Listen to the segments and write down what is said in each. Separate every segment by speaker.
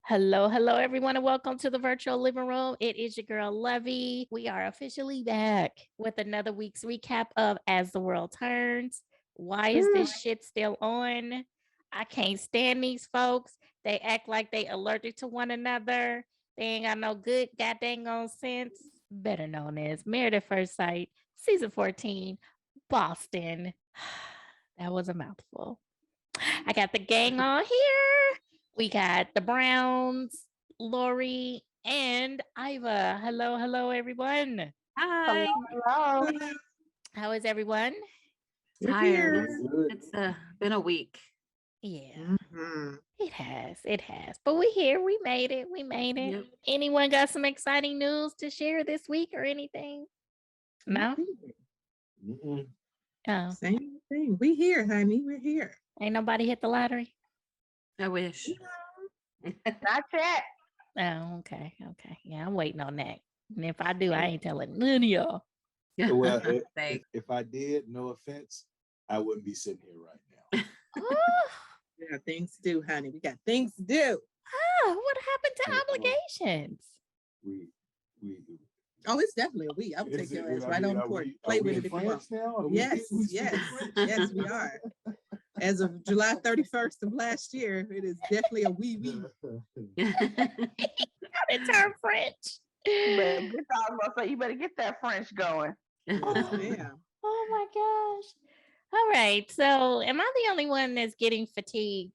Speaker 1: Hello, hello, everyone, and welcome to the virtual living room. It is your girl, Lovey. We are officially back with another week's recap of As the World Turns. Why is this shit still on? I can't stand these folks. They act like they allergic to one another. They ain't got no good goddamn on sense. Better known as Married at First Sight, Season 14, Boston. That was a mouthful. I got the gang on here. We got the Browns, Lori, and Iva. Hello, hello, everyone.
Speaker 2: Hi.
Speaker 3: Hello.
Speaker 1: How is everyone?
Speaker 2: Tired. It's been a week.
Speaker 1: Yeah, it has. It has. But we're here. We made it. We made it. Yep. Anyone got some exciting news to share this week or anything? No?
Speaker 3: Oh. Same thing. We here, honey. We're here.
Speaker 1: Ain't nobody hit the lottery?
Speaker 2: I wish.
Speaker 4: Not yet.
Speaker 1: Oh, okay. Okay. Yeah, I'm waiting on that. And if I do, I ain't telling none of y'all.
Speaker 5: Well, if I did, no offense, I wouldn't be sitting here right now.
Speaker 3: We got things to do, honey. We got things to do.
Speaker 1: Oh, what happened to obligations?
Speaker 5: We.
Speaker 3: Oh, it's definitely a we. I would take your ass right on the court. Play with it if you want. Yes, yes, we are. As of July 31st of last year, it is definitely a we.
Speaker 1: It's our French.
Speaker 4: You better get that French going.
Speaker 3: Yeah.
Speaker 1: Oh my gosh. All right. So am I the only one that's getting fatigue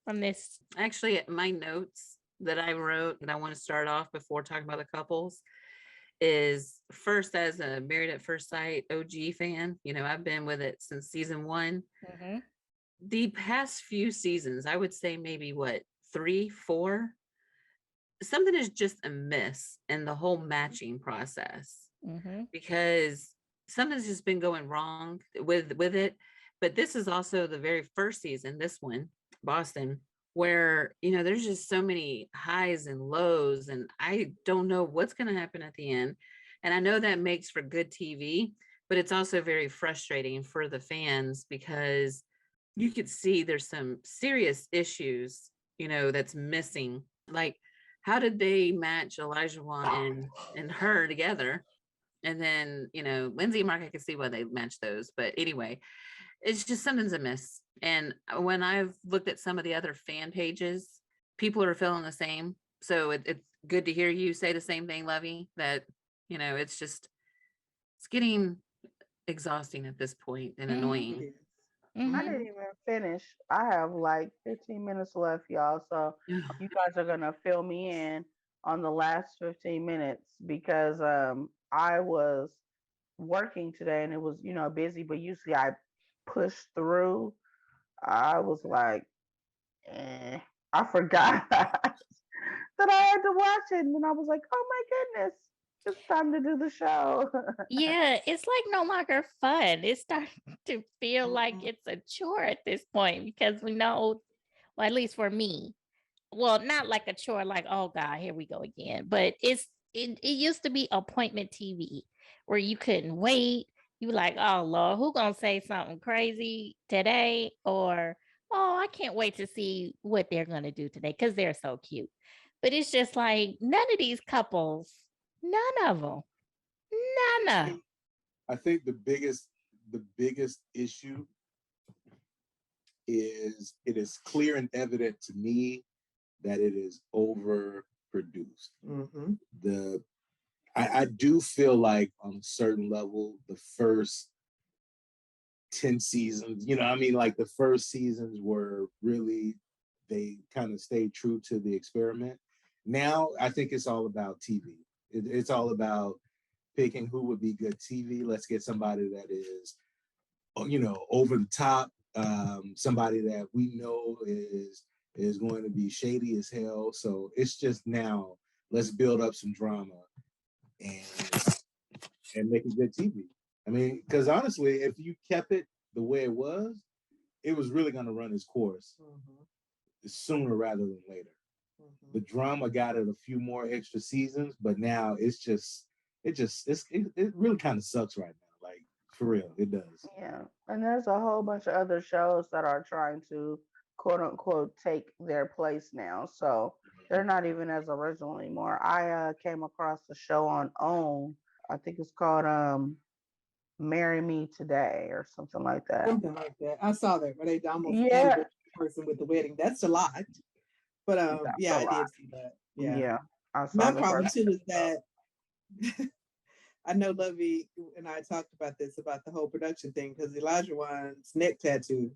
Speaker 1: from this?
Speaker 2: Actually, my notes that I wrote that I want to start off before talking about the couples is first, as a Married at First Sight OG fan, I've been with it since season 1.
Speaker 1: Mm-hmm.
Speaker 2: The past few seasons, I would say maybe 3, 4, something is just amiss in the whole matching process, because something's just been going wrong with it. But this is also the very first season, this one, Boston, where there's just so many highs and lows, and I don't know what's going to happen at the end. And I know that makes for good TV, but it's also very frustrating for the fans, because you could see there's some serious issues that's missing. Like, how did they match Olajuwan and her together? And then, Lindsey and Mark, I can see why they matched those. But anyway, it's just something's amiss. And when I've looked at some of the other fan pages, people are feeling the same. So it's good to hear you say the same thing, Lovey, that, it's getting exhausting at this point and annoying.
Speaker 4: I didn't even finish. I have like 15 minutes left, y'all. So you guys are going to fill me in on the last 15 minutes, because I was working today and it was, busy, but usually I push through. I was like, I forgot that I had to watch it. And then I was like, oh my goodness, it's time to do the show.
Speaker 1: Yeah, it's like no longer fun. It's starting to feel like it's a chore at this point, because we know, well, at least for me, well, not like a chore, like, oh God, here we go again. But it used to be appointment TV where you couldn't wait. You were like, oh Lord, who gonna say something crazy today? Or, oh, I can't wait to see what they're gonna do today, because they're so cute. But it's just like none of these couples, none of them. None.
Speaker 5: I think the biggest issue is it is clear and evident to me that it is overproduced. I do feel like on a certain level, the first 10 seasons, like the first seasons were really, they kind of stayed true to the experiment. Now I think it's all about TV. It's all about picking who would be good TV. Let's get somebody that is, over the top, somebody that we know is going to be shady as hell. So it's just now, let's build up some drama and make it good TV. I mean, because honestly, if you kept it the way it was really going to run its course sooner rather than later. The drama got it a few more extra seasons, but now it really kind of sucks right now. Like, for real, it does.
Speaker 4: Yeah, and there's a whole bunch of other shows that are trying to quote unquote take their place now. So They're not even as original anymore. I came across the show on OWN. I think it's called Marry Me Today or something like that.
Speaker 3: Something like that. I saw that where they almost
Speaker 4: Yeah.
Speaker 3: anniversary person with the wedding. That's a lot. But yeah, I did see that. Yeah.
Speaker 4: I saw
Speaker 3: My
Speaker 4: the
Speaker 3: problem
Speaker 4: first
Speaker 3: too is
Speaker 4: episode.
Speaker 3: that I know Lovey and I talked about this, about the whole production thing, because Olajuwan's neck tattoo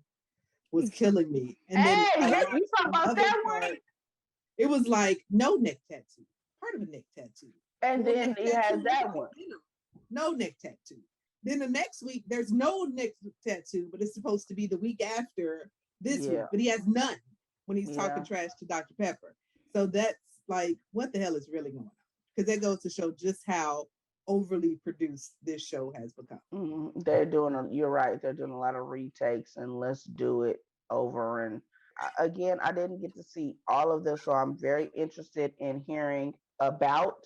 Speaker 3: was killing me. And then
Speaker 4: Hey,
Speaker 3: I
Speaker 4: you
Speaker 3: watched
Speaker 4: talking
Speaker 3: the
Speaker 4: about
Speaker 3: other
Speaker 4: that one?
Speaker 3: part. It was like no neck tattoo, part of a neck tattoo.
Speaker 4: And
Speaker 3: Well,
Speaker 4: then
Speaker 3: neck
Speaker 4: he had
Speaker 3: tattoo,
Speaker 4: that one.
Speaker 3: no neck tattoo. Then the next week, there's no neck tattoo, but it's supposed to be the week after this week, but he has none when he's talking trash to Dr. Pepper. So that's like, what the hell is really going on? Because that goes to show just how overly produced this show has become.
Speaker 4: They're doing, you're right, they're doing a lot of retakes and let's do it over. And again, I didn't get to see all of this, so I'm very interested in hearing about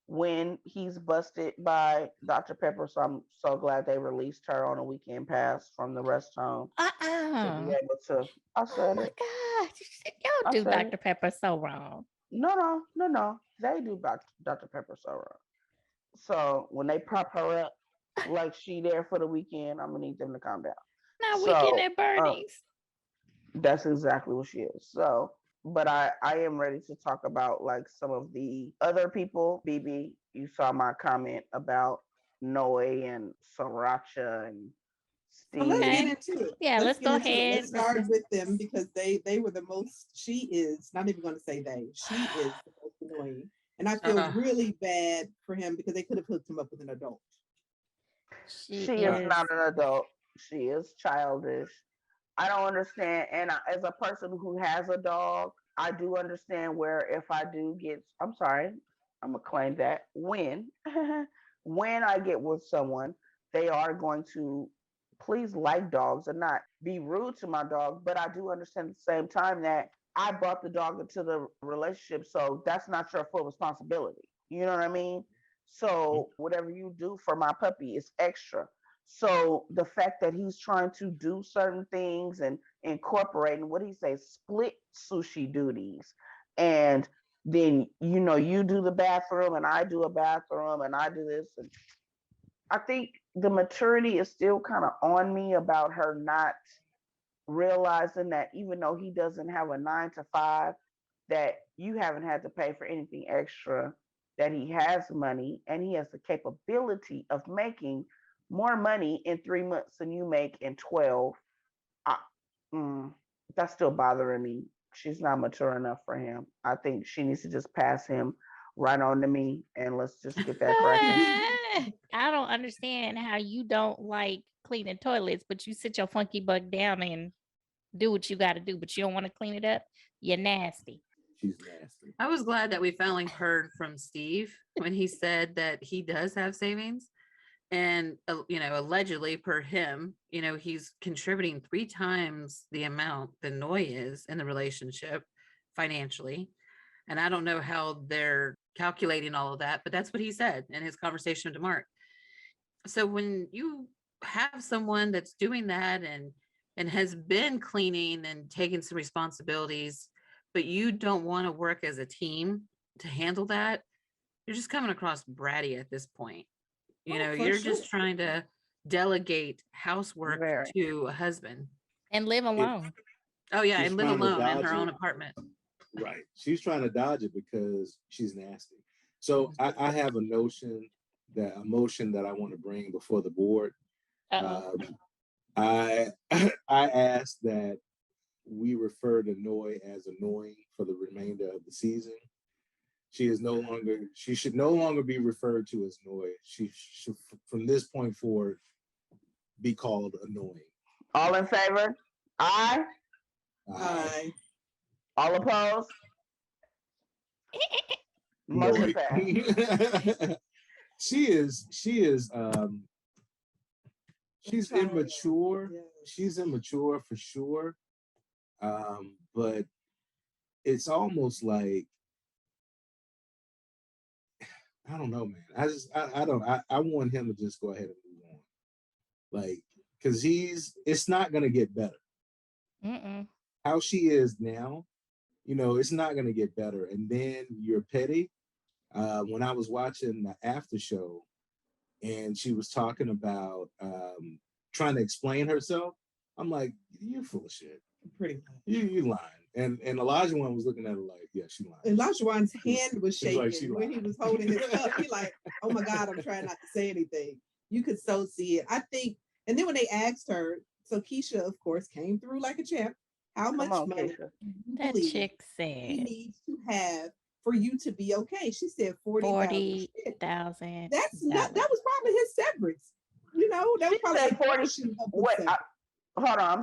Speaker 4: when he's busted by Dr. Pepper. So I'm so glad they released her on a weekend pass from the rest home. To be able to, I said it.
Speaker 1: God, y'all do Dr. Pepper so wrong.
Speaker 4: No. They do Dr. Pepper so wrong. So when they prop her up like she there for the weekend, I'm gonna need them to calm down.
Speaker 1: Not weekend at Bernie's.
Speaker 4: That's exactly what she is. So, but I am ready to talk about like some of the other people. BB, you saw my comment about Noe and Sriracha and Steve.
Speaker 3: Well, let's get into it.
Speaker 1: Yeah, let's go ahead.
Speaker 3: Let's start with them because they were the most. She is not even going to say they. She is the most annoying, and I feel really bad for him because they could have hooked him up with an adult.
Speaker 4: She is not an adult. She is childish. I don't understand. And as a person who has a dog, I do understand where if I do get, I'm sorry, I'm gonna claim that when I get with someone, they are going to please like dogs and not be rude to my dog. But I do understand at the same time that I brought the dog into the relationship, so that's not your full responsibility. You know what I mean? So whatever you do for my puppy is extra. So the fact that he's trying to do certain things and incorporating what he says, split sushi duties, and then you do the bathroom and I do a bathroom and I do this, and I think the maturity is still kind of on me about her not realizing that even though he doesn't have a 9 to 5, that you haven't had to pay for anything extra, that he has money and he has the capability of making more money in 3 months than you make in 12. That's still bothering me. She's not mature enough for him. I think she needs to just pass him right on to me and let's just get that cracking.
Speaker 1: I don't understand how you don't like cleaning toilets, but you sit your funky butt down and do what you got to do, but you don't want to clean it up. You're nasty.
Speaker 5: She's nasty.
Speaker 2: I was glad that we finally heard from Steve when he said that he does have savings. And, allegedly per him, he's contributing 3 times the amount that Noy is in the relationship financially. And I don't know how they're calculating all of that, but that's what he said in his conversation with Mark. So when you have someone that's doing that and has been cleaning and taking some responsibilities, but you don't want to work as a team to handle that, you're just coming across bratty at this point. You're just trying to delegate housework to a husband.
Speaker 1: And live alone.
Speaker 2: And live alone in her own apartment.
Speaker 5: Right. She's trying to dodge it because she's nasty. So I have a motion that I want to bring before the board. I asked that we refer to Noy as annoying for the remainder of the season. She should no longer be referred to as Noy. She should, from this point forward, be called annoying.
Speaker 4: All in favor? Aye.
Speaker 3: Aye.
Speaker 4: All opposed? Motion passed.
Speaker 5: She's immature. She's immature for sure. But it's almost like, I don't know, man. I want him to just go ahead and move on. Like, because it's not going to get better. How she is now it's not going to get better. And then you're petty. When I was watching the after show and she was talking about trying to explain herself, I'm like, you're full of shit.
Speaker 3: Pretty much.
Speaker 5: You lying. And Olajuwan was looking at her like, yeah, she lying.
Speaker 3: Olajuwan's hand was shaking
Speaker 5: like
Speaker 3: when he was holding his cup. He like, oh my God, I'm trying not to say anything. You could so see it. I think, and then when they asked her, so Keisha, of course, came through like a champ. How much money
Speaker 1: that chick said
Speaker 3: he needs to have for you to be okay? She said
Speaker 1: 40,000.
Speaker 3: That's not. That was probably his severance. That was probably a portion of the
Speaker 4: hold on,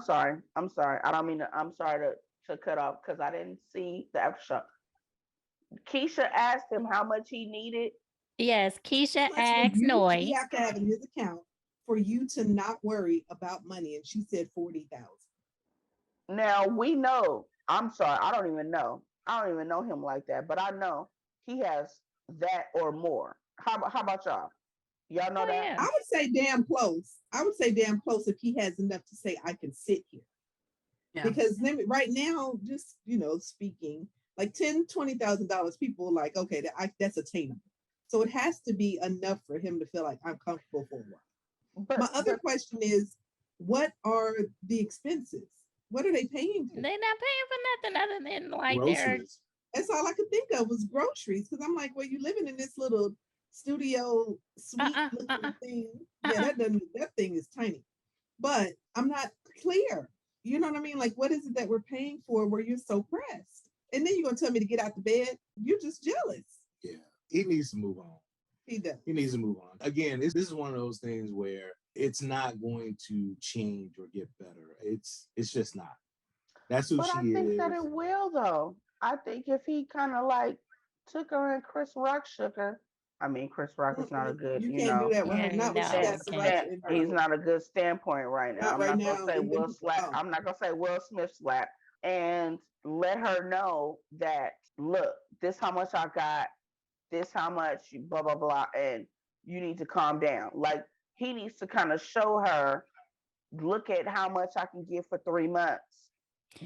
Speaker 4: I'm sorry. I don't mean to, I'm sorry to cut off because I didn't see the after show. Keisha asked him how much he needed.
Speaker 1: Yes, Keisha asked Noy.
Speaker 3: He have to have in his account for you to not worry about money, and she said 40,000.
Speaker 4: Now we know. I'm sorry, I don't even know him like that, but I know he has that or more. How about y'all? Y'all know that?
Speaker 1: Yeah.
Speaker 3: I would say damn close. If he has enough to say I can sit here. Yeah. Because right now, just speaking, like $10,000-$20,000, people are like, okay, that's attainable. So it has to be enough for him to feel like I'm comfortable for a while. But my other question is, what are the expenses? What are they paying for?
Speaker 1: They're not paying for nothing other than like
Speaker 5: groceries.
Speaker 3: That's all I could think of was groceries. Because I'm like, well, you're living in this little studio suite looking thing. Yeah, that thing is tiny. But I'm not clear. You know what I mean? Like, what is it that we're paying for where you're so pressed? And then you're going to tell me to get out the bed? You're just jealous.
Speaker 5: Yeah, he needs to move on.
Speaker 3: He does.
Speaker 5: He needs to move on. Again, this is one of those things where it's not going to change or get better. It's just not. That's who she is.
Speaker 4: But I think that it will, though. I think if he kind of like took her and Chris Rock shook her. I mean, Chris Rock is not a good,
Speaker 3: you can't do that with her. Not when she got
Speaker 4: he's not a good standpoint right now. I'm not gonna say Will slap. I'm not gonna say Will Smith slap. And let her know that, look, this how much I got, this how much, blah blah blah, and you need to calm down. Like, he needs to kind of show her, look at how much I can give for 3 months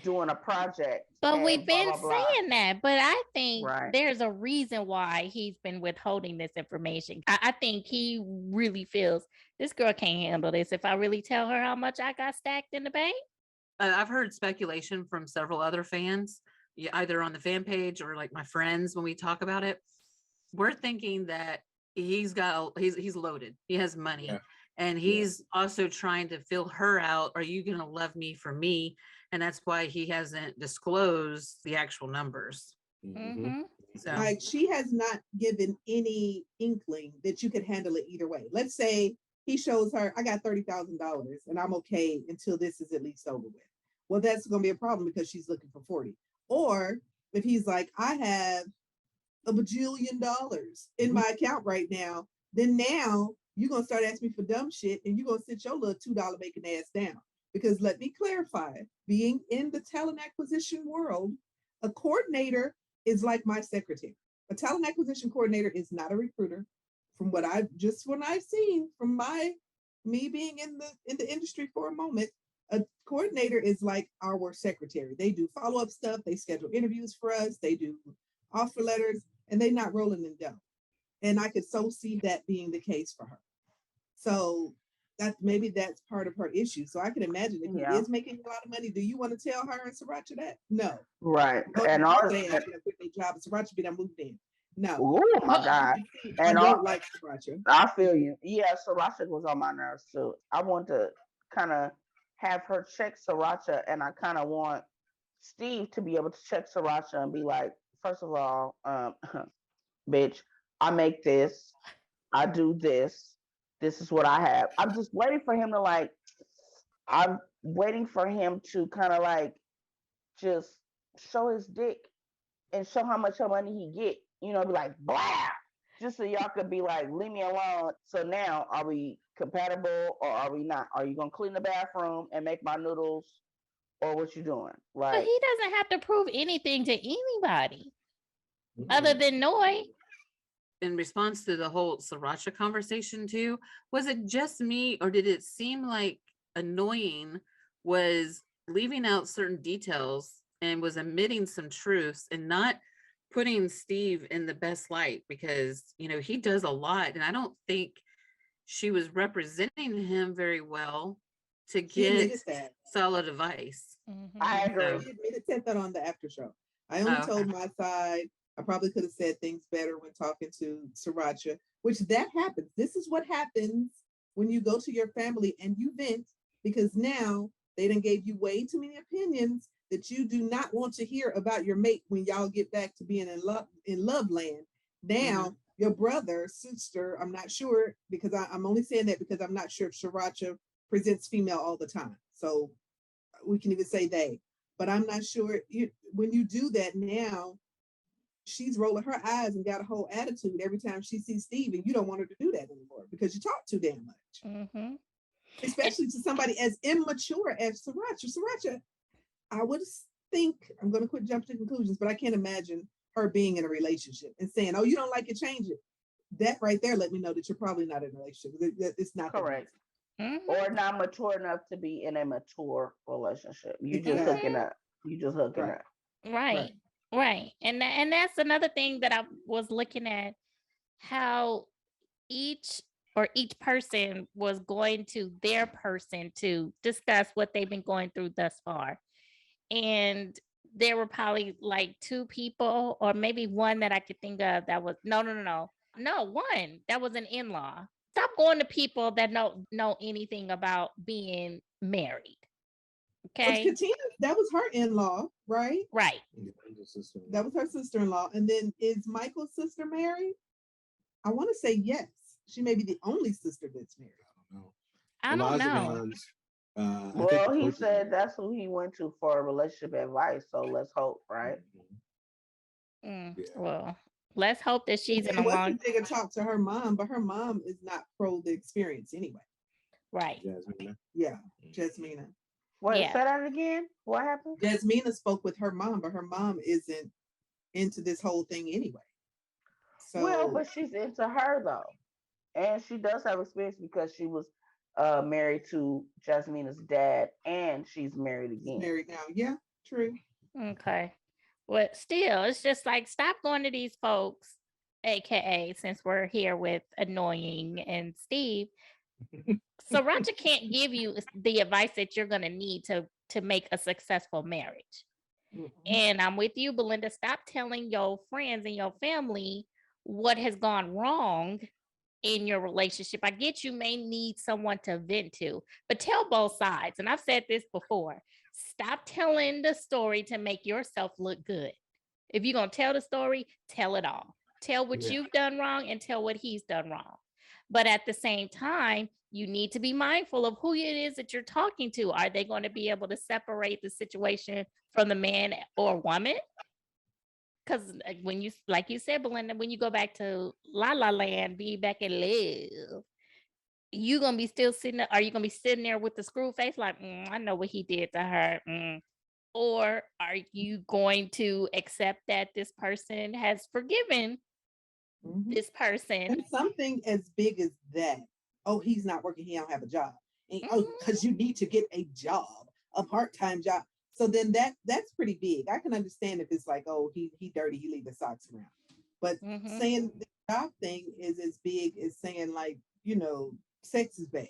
Speaker 4: doing a project.
Speaker 1: But we've been saying that. But I think there's a reason why he's been withholding this information. I think he really feels this girl can't handle this. If I really tell her how much I got stacked in the bank.
Speaker 2: I've heard speculation from several other fans, either on the fan page or like my friends when we talk about it. We're thinking that he's loaded. He has money. Yeah. And he's also trying to fill her out. Are you going to love me for me? And that's why he hasn't disclosed the actual numbers.
Speaker 3: Mm-hmm. So, like, she has not given any inkling that you could handle it either way. Let's say he shows her, I got $30,000 and I'm okay until this is at least over with. Well, that's going to be a problem because she's looking for 40. Or if he's like, I have $1 bajillion in my account right now, then now you're going to start asking me for dumb shit and you're going to sit your little $2 making ass down. Because let me clarify, being in the talent acquisition world, a coordinator is like my secretary. A talent acquisition coordinator is not a recruiter. From what I've seen from me being in the industry for a moment, a coordinator is like our secretary. They do follow-up stuff, they schedule interviews for us, they do offer letters, and they're not rolling in dough. And I could so see that being the case for her. So that's part of her issue. So I can imagine if he is making a lot of money, do you want to tell her and Sriracha that? No.
Speaker 4: Right.
Speaker 3: And also, quit their job and Sriracha be done moved in. No.
Speaker 4: Oh my God.
Speaker 3: And I don't like Sriracha.
Speaker 4: I feel you. Yeah, Sriracha was on my nerves too. I want to kind of have her check Sriracha, and I kind of want Steve to be able to check Sriracha and be like, first of all, bitch, I make this, I do this. This is what I have. I'm just waiting for him to I'm waiting for him to kind of like just show his dick and show how much money he get. Be like, blah, just so y'all could be like, leave me alone. So now, are we compatible or are we not? Are you gonna clean the bathroom and make my noodles, or what you doing? Like,
Speaker 1: but he doesn't have to prove anything to anybody other than Noy.
Speaker 2: In response to the whole Sriracha conversation too, was it just me or did it seem like Annoying was leaving out certain details and was admitting some truths and not putting Steve in the best light, because, you know, he does a lot. And I don't think she was representing him very well to get solid advice.
Speaker 4: I agree.
Speaker 3: She admitted, said that on the after show. I only told my side. I probably could have said things better when talking to Sriracha, which that happens. This is what happens when you go to your family and you vent, because now they done gave you way too many opinions that you do not want to hear about your mate when y'all get back to being in love land. Now, your brother, sister, I'm not sure, because I'm only saying that because I'm not sure if Sriracha presents female all the time. So we can even say they, but I'm not sure. When you do that now, she's rolling her eyes and got a whole attitude every time she sees Steve, and you don't want her to do that anymore because you talk too damn much. Especially to somebody as immature as Sriracha. Sriracha, I would think, I'm going to quit jumping to conclusions, but I can't imagine her being in a relationship and saying, "Oh, you don't like it, change it." That right there let me know that you're probably not in a relationship. It's not
Speaker 4: correct. Or not mature enough to be in a mature relationship. You just hooking up. You just hooking up.
Speaker 1: Right. And that's another thing that I was looking at, how each person was going to their person to discuss what they've been going through thus far. And there were probably like two people, or maybe one that I could think of that was no, one that was an in-law. Stop going to people that know anything about being married. Okay.
Speaker 3: Katina, that was her in-law, right?
Speaker 1: Right.
Speaker 3: That was her sister-in-law. And then is Michael's sister married? I want to say yes. She may be the only sister that's married.
Speaker 1: I don't know.
Speaker 4: Well, he said that's who he went to for relationship advice. So let's hope, right?
Speaker 1: Well, let's hope that she's in a long.
Speaker 3: They could talk to her mom, but her mom is not pro the experience anyway.
Speaker 1: Right.
Speaker 5: Jasmina.
Speaker 3: Yeah, Jasmina.
Speaker 4: Wait, say that again. What happened?
Speaker 3: Jasmina spoke with her mom, but her mom isn't into this whole thing anyway. So,
Speaker 4: well, but she's into her though, and she does have experience because she was married to Jasmina's dad, and she's married again.
Speaker 3: Married now, yeah, true.
Speaker 1: Okay. Well, still, it's just like, stop going to these folks, aka, since we're here with Annoying and Steve. Sriracha can't give you the advice that you're going to need to make a successful marriage. And I'm with you, Belinda. Stop telling your friends and your family what has gone wrong in your relationship. I get you may need someone to vent to, but tell both sides. And I've said this before. Stop telling the story to make yourself look good. If you're going to tell the story, tell it all. Tell what you've done wrong and tell what he's done wrong. But at the same time, you need to be mindful of who it is that you're talking to. Are they going to be able to separate the situation from the man or woman? Because when you, like you said, Belinda, when you go back to La La Land, be back in love, you gonna be still sitting there, are you gonna be sitting there with the screw face like, I know what he did to her? Or are you going to accept that this person has forgiven this person?
Speaker 3: And something as big as that, oh, he's not working, he don't have a job. And, oh, because you need to get a job, a part-time job. So then that's pretty big. I can understand if it's like, oh, he dirty, he leave the socks around. But saying the job thing is as big as saying, like, sex is bad.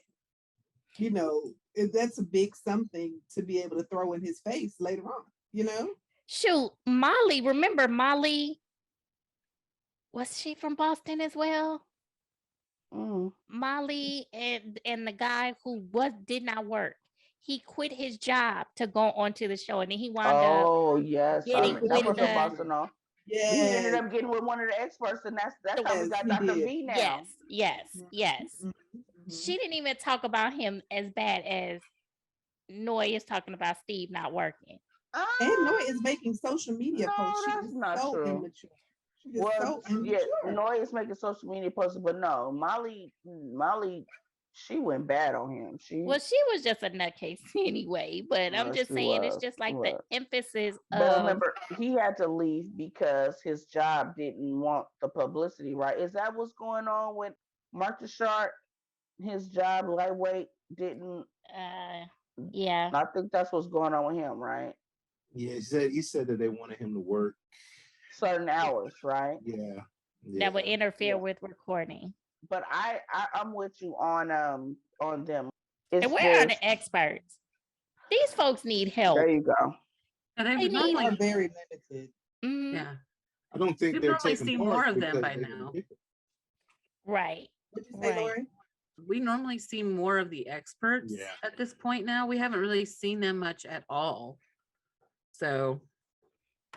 Speaker 3: That's a big something to be able to throw in his face later on,
Speaker 1: Shoot, Molly, remember Molly? Was she from Boston as well? Molly and the guy who did not work. He quit his job to go onto the show, and then he wound up.
Speaker 4: Oh yes,
Speaker 1: getting
Speaker 4: that
Speaker 1: with
Speaker 4: was a Boston.
Speaker 3: Yeah,
Speaker 4: he ended up getting with one of the experts, and that's how we got Dr. V now.
Speaker 1: Yes. She didn't even talk about him as bad as Noy is talking about Steve not working.
Speaker 3: And Noy is making social media posts.
Speaker 4: That's not
Speaker 3: so
Speaker 4: true.
Speaker 3: Immature.
Speaker 4: Well, yeah, Noy is making social media posts, but no, Molly, she went bad on him. She was
Speaker 1: just a nutcase anyway. But I'm just saying, it's just like the emphasis.
Speaker 4: But remember, he had to leave because his job didn't want the publicity, right? Is that what's going on with Marcus Sharp? His job, lightweight, didn't.
Speaker 1: Yeah.
Speaker 4: I think that's what's going on with him, right?
Speaker 5: Yeah, he said that they wanted him to work
Speaker 4: certain hours, right?
Speaker 5: Yeah.
Speaker 1: That would interfere with recording.
Speaker 4: But I'm with you on them.
Speaker 1: And where are the experts? These folks need help.
Speaker 4: There you go.
Speaker 2: And
Speaker 3: they are very limited.
Speaker 1: Mm-hmm.
Speaker 2: Yeah.
Speaker 5: I don't think they're taking
Speaker 2: see more of them by now.
Speaker 1: Right.
Speaker 3: What'd you say, Lori?
Speaker 2: We normally see more of the experts at this point now. We haven't really seen them much at all. So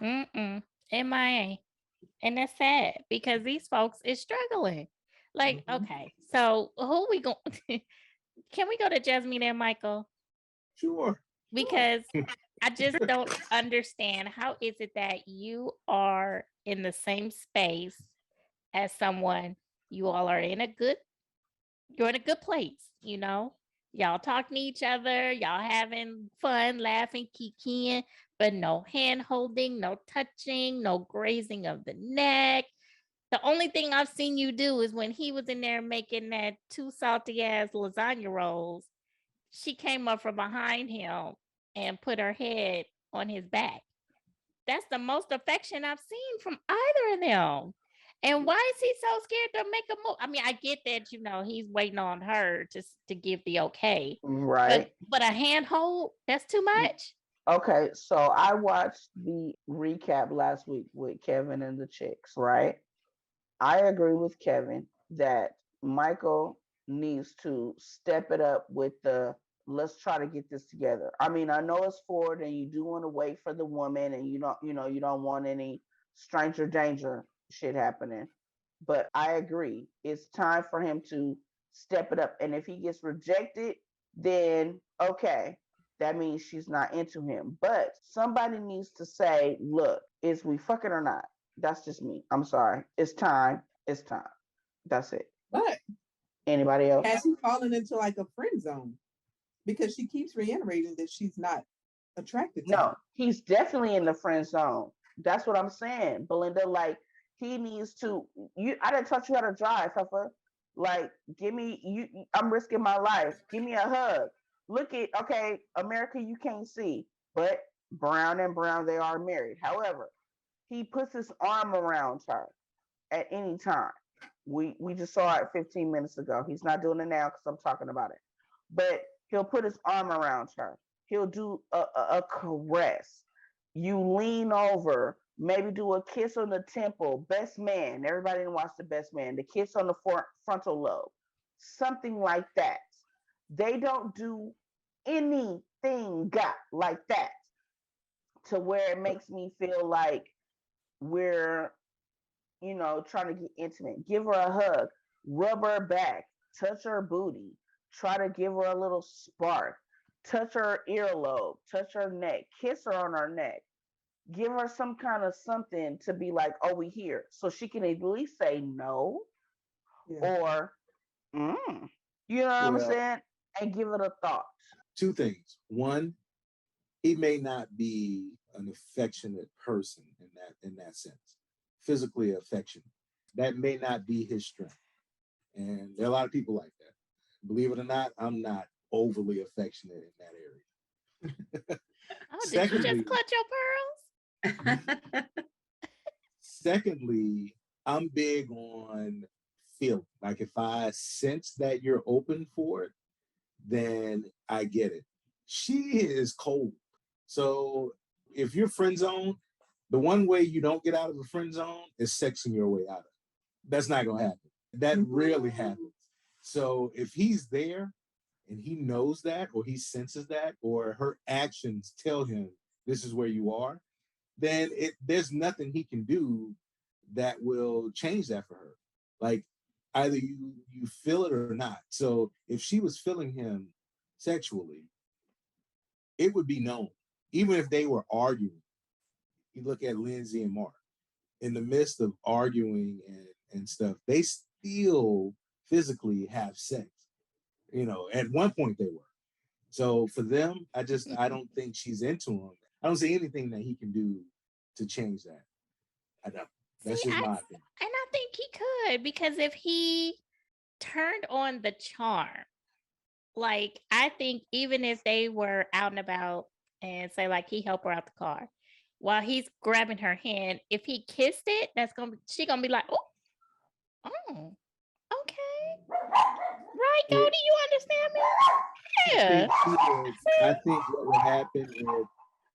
Speaker 1: MIA. And that's sad because these folks is struggling. Like, okay, so who we going? Can we go to Jasmina and Michael?
Speaker 5: Sure.
Speaker 1: Because I just don't understand, how is it that you are in the same space as someone, you all are in a good, you're in a good place, you know? Y'all talking to each other, y'all having fun, laughing, kikiing, but no hand holding, no touching, no grazing of the neck. The only thing I've seen you do is when he was in there making that 2 salty ass lasagna rolls, she came up from behind him and put her head on his back. That's the most affection I've seen from either of them. And why is he so scared to make a move? I mean, I get that, you know, he's waiting on her to give the okay.
Speaker 4: Right.
Speaker 1: But a handhold, that's too much.
Speaker 4: Okay, so I watched the recap last week with Kevin and the chicks, right? I agree with Kevin that Michael needs to step it up with the let's try to get this together. I mean, I know it's forward and you do want to wait for the woman and you don't want any stranger danger shit happening. But I agree. It's time for him to step it up. And if he gets rejected, then okay, that means she's not into him. But somebody needs to say, look, is we fucking or not? That's just me. I'm sorry. It's time. It's time. That's it.
Speaker 3: But
Speaker 4: anybody else?
Speaker 3: Has he fallen into like a friend zone? Because she keeps reiterating that she's not attracted to him.
Speaker 4: He's definitely in the friend zone. That's what I'm saying, Belinda. Like, he needs to. I didn't taught you how to drive, Pepper. Like, give me you. I'm risking my life. Give me a hug. Look at America. You can't see, but Brown and Brown, they are married. However, he puts his arm around her at any time. We just saw it 15 minutes ago. He's not doing it now because I'm talking about it. But he'll put his arm around her. He'll do a caress. You lean over, maybe do a kiss on the temple. Best man. Everybody didn't watch The Best Man. The kiss on the frontal lobe. Something like that. They don't do anything like that to where it makes me feel like we're, trying to get intimate. Give her a hug, rub her back, touch her booty, try to give her a little spark, touch her earlobe, touch her neck, kiss her on her neck, give her some kind of something to be like, oh, we here. So she can at least say no or, you know what I'm saying? And give it a thought.
Speaker 5: Two things. One, he may not be an affectionate person in that sense. Physically affectionate. That may not be his strength. And there are a lot of people like that. Believe it or not, I'm not overly affectionate in that area.
Speaker 1: Did you just clutch your pearls?
Speaker 5: Secondly, I'm big on feeling. Like, if I sense that you're open for it, then I get it. She is cold. So if you're friend zone, the one way you don't get out of a friend zone is sexing your way out of it. That's not gonna happen. That rarely happens. So if he's there and he knows that, or he senses that, or her actions tell him this is where you are, then there's nothing he can do that will change that for her. Like, either you feel it or not. So if she was feeling him sexually, it would be known. Even if they were arguing, you look at Lindsey and Mark, in the midst of arguing and stuff, they still physically have sex. At one point they were. So for them, I don't think she's into him. I don't see anything that he can do to change that. I don't. That's just my opinion.
Speaker 1: And I think he could, because if he turned on the charm, like, I think even if they were out and about and say like he helped her out the car. While he's grabbing her hand, if he kissed it, she gonna be like, oh, okay. Right, Cody, you understand me? Yeah.
Speaker 5: I think what would happen if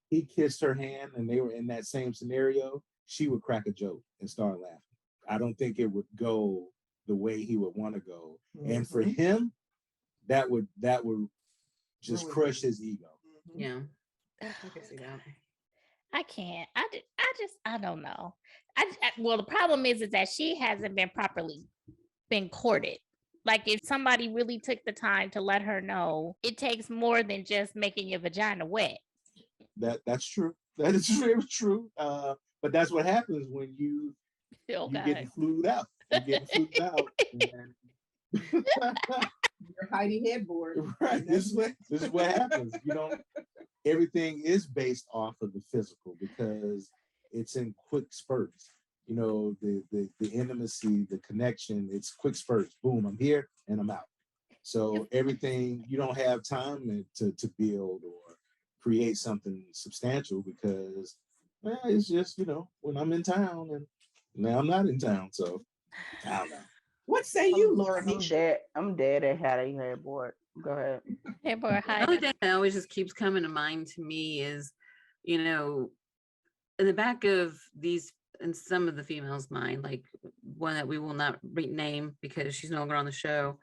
Speaker 5: he kissed her hand and they were in that same scenario, she would crack a joke and start laughing. I don't think it would go the way he would want to go. Mm-hmm. And for him, that would just crush his ego.
Speaker 2: Yeah. I can see that.
Speaker 1: I can't. I don't know. Well, the problem is that she hasn't been properly been courted. Like if somebody really took the time to let her know, it takes more than just making your vagina wet.
Speaker 5: That's true. That is very true. But that's what happens when you get flued out. You get flued out.
Speaker 3: Your hiding headboard.
Speaker 5: Right. This is what happens. Everything is based off of the physical because it's in quick spurts. The intimacy, the connection, it's quick spurts. Boom, I'm here and I'm out. So everything, you don't have time to build or create something substantial because it's just, when I'm in town and now I'm not in town. So I don't know.
Speaker 3: What say you, Laura?
Speaker 4: I'm dead at hiding headboard. Go ahead.
Speaker 1: Headboard
Speaker 2: hiding. The only thing that always just keeps coming to mind to me is, in the back of these, in some of the females' mind, like one that we will not name because she's no longer on the show.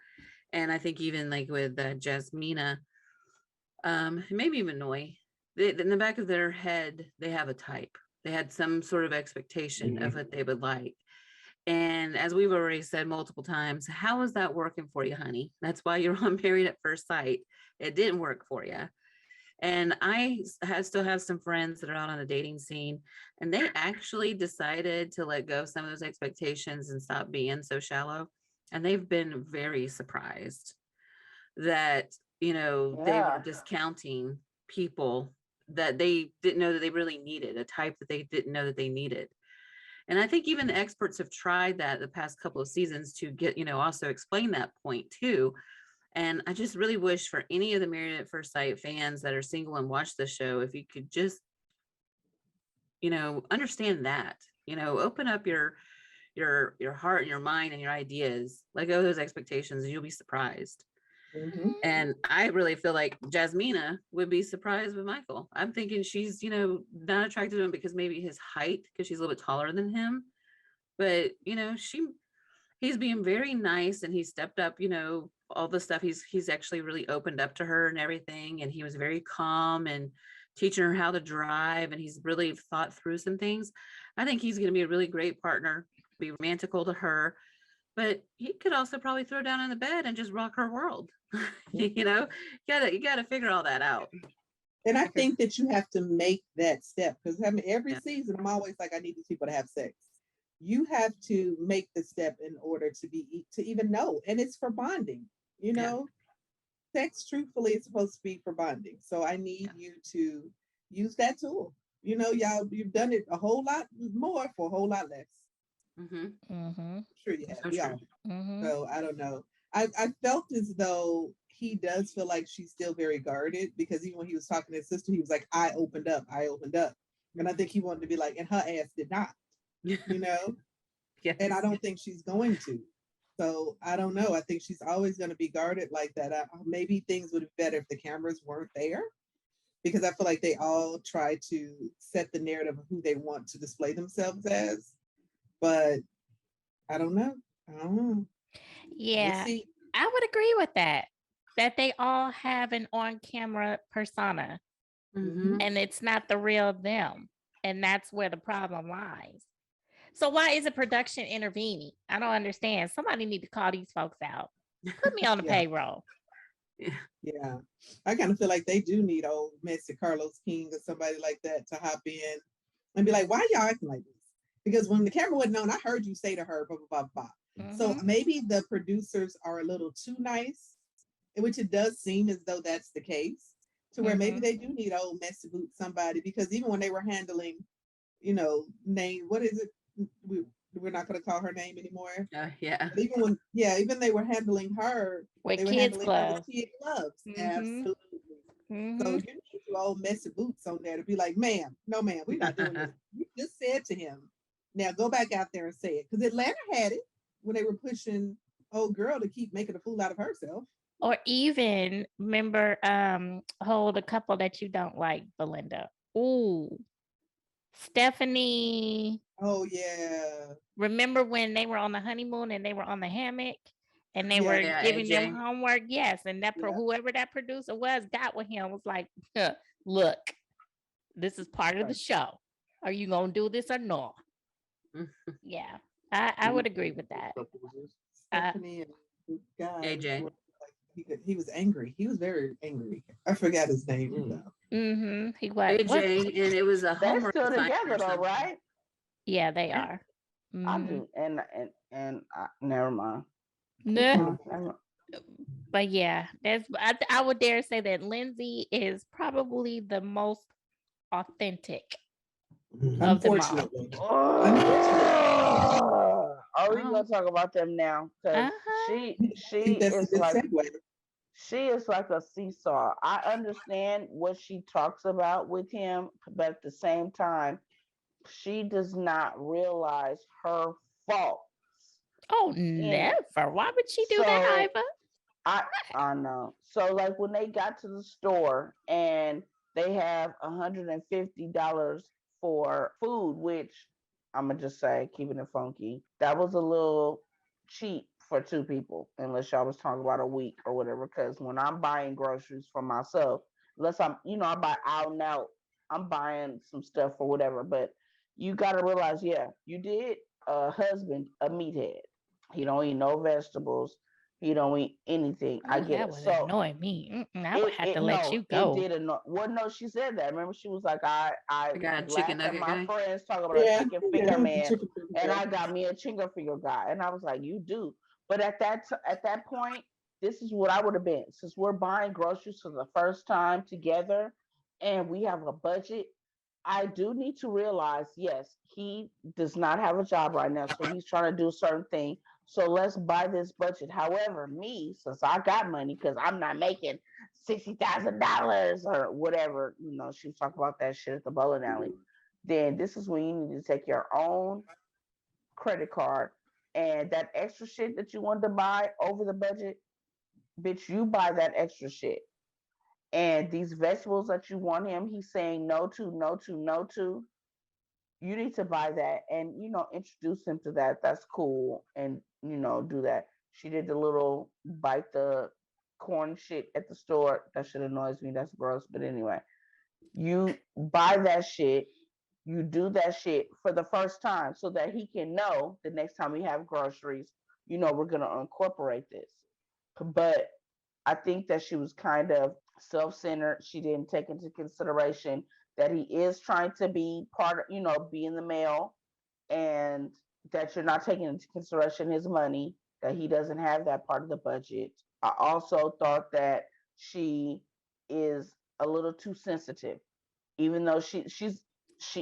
Speaker 2: And I think even like with Jasmina, maybe even Noi, in the back of their head, they have a type. They had some sort of expectation of what they would like. And as we've already said multiple times, how is that working for you, honey? That's why you're on Married at First Sight. It didn't work for you. And I still have some friends that are out on the dating scene, and they actually decided to let go of some of those expectations and stop being so shallow. And they've been very surprised that, they were discounting people that they didn't know that they really needed, a type that they didn't know that they needed. And I think even the experts have tried that the past couple of seasons to get, also explain that point too. And I just really wish for any of the Married at First Sight fans that are single and watch the show, if you could just, understand that, open up your heart and your mind and your ideas, let go of those expectations, and you'll be surprised. Mm-hmm. And I really feel like Jasmina would be surprised with Michael. I'm thinking she's, not attracted to him because maybe his height, because she's a little bit taller than him. But, he's being very nice, and he stepped up, all the stuff. He's actually really opened up to her and everything. And he was very calm and teaching her how to drive. And he's really thought through some things. I think he's going to be a really great partner, be romantical to her. But he could also probably throw down in the bed and just rock her world. You gotta figure all that out.
Speaker 3: And I think that you have to make that step, because every season I'm always like, I need these people to have sex. You have to make the step in order to even know, and it's for bonding. Sex, truthfully, is supposed to be for bonding. So I need you to use that tool. Y'all, you've done it a whole lot more for a whole lot less. Mm-hmm. Mm-hmm. Sure you have. Mm-hmm. So I don't know. I felt as though he does feel like she's still very guarded, because even when he was talking to his sister, he was like, I opened up. And I think he wanted to be like, and her ass did not, Yes. And I don't think she's going to. So I don't know. I think she's always going to be guarded like that. Maybe things would be better if the cameras weren't there, because I feel like they all try to set the narrative of who they want to display themselves as. But I don't know.
Speaker 1: Yeah, I would agree with that they all have an on-camera persona, and it's not the real them. And that's where the problem lies. So why isn't production intervening? I don't understand. Somebody need to call these folks out. Put me on the payroll.
Speaker 3: Yeah. I kind of feel like they do need old Messy Carlos King or somebody like that to hop in and be like, why y'all acting like this? Because when the camera wasn't on, I heard you say to her, blah, blah, blah, blah. Mm-hmm. So maybe the producers are a little too nice, which it does seem as though that's the case, to where maybe they do need old Messy Boot somebody, because even when they were handling, name, what is it? We're not going to call her name anymore.
Speaker 2: Yeah.
Speaker 3: But even they were handling her
Speaker 1: with
Speaker 3: kids' gloves.
Speaker 1: Mm-hmm.
Speaker 3: Absolutely. Mm-hmm. So you need old messy boots on there to be like, ma'am, no, ma'am, we're not doing this. You just said to him, now go back out there and say it. Because Atlanta had it when they were pushing old girl to keep making a fool out of herself.
Speaker 1: Or even remember, hold a couple that you don't like, Belinda. Ooh, Stephanie.
Speaker 3: Oh yeah.
Speaker 1: Remember when they were on the honeymoon and they were on the hammock and they were giving them homework? Yes, and that whoever that producer was got with him was like, look, this is part of the show. Are you gonna do this or no? Yeah, I would agree with that.
Speaker 3: Stephanie and guy,
Speaker 2: AJ.
Speaker 3: He was angry. He was very angry. I forgot his name.
Speaker 1: He was
Speaker 2: AJ, and it was a
Speaker 4: They're
Speaker 2: homework
Speaker 4: still together though, right?
Speaker 1: Yeah, they are.
Speaker 4: I do, and never mind.
Speaker 1: No. But yeah, that's I would dare say that Lindsey is probably the most authentic of them all.
Speaker 4: Are we gonna talk about them now? Because she is like she is like a seesaw. I understand what she talks about with him, but at the same time, she does not realize her faults.
Speaker 1: Oh, never. Why would she do that, Iva?
Speaker 4: I know. So like when they got to the store and they have $150 for food, which I'm gonna just say, keeping it funky, that was a little cheap for two people, unless y'all was talking about a week or whatever. Because when I'm buying groceries for myself, unless I'm, I buy Ll&L, I'm buying some stuff for whatever. But you got to realize, you did a husband a meathead. He don't eat no vegetables. He don't eat anything. I get
Speaker 1: that
Speaker 4: it.
Speaker 1: Would
Speaker 4: so
Speaker 1: annoy me. I would have to let you go.
Speaker 4: It did annoy. Well, no, she said that. Remember, she was like, I
Speaker 2: got a chicken nugget
Speaker 4: my
Speaker 2: guy.
Speaker 4: friends talking about a chicken finger man, and I got me a chicken finger guy, and I was like, you do. But at that point, this is what I would have been. Since we're buying groceries for the first time together, and we have a budget, I do need to realize, yes, he does not have a job right now, so he's trying to do a certain thing. So let's buy this budget. However, me, since I got money, because I'm not making $60,000 or whatever, she was talking about that shit at the bowling alley. Then this is when you need to take your own credit card and that extra shit that you wanted to buy over the budget, bitch, you buy that extra shit. And these vegetables that you want him, he's saying no to, no to, no to. You need to buy that and introduce him to that. That's cool. And do that. She did the little bite the corn shit at the store. That shit annoys me. That's gross. But anyway, you buy that shit. You do that shit for the first time so that he can know the next time we have groceries, we're gonna incorporate this. But I think that she was kind of self-centered. She didn't take into consideration that he is trying to be part of, being the male, and that you're not taking into consideration his money, that he doesn't have that part of the budget. I also thought that she is a little too sensitive, even though she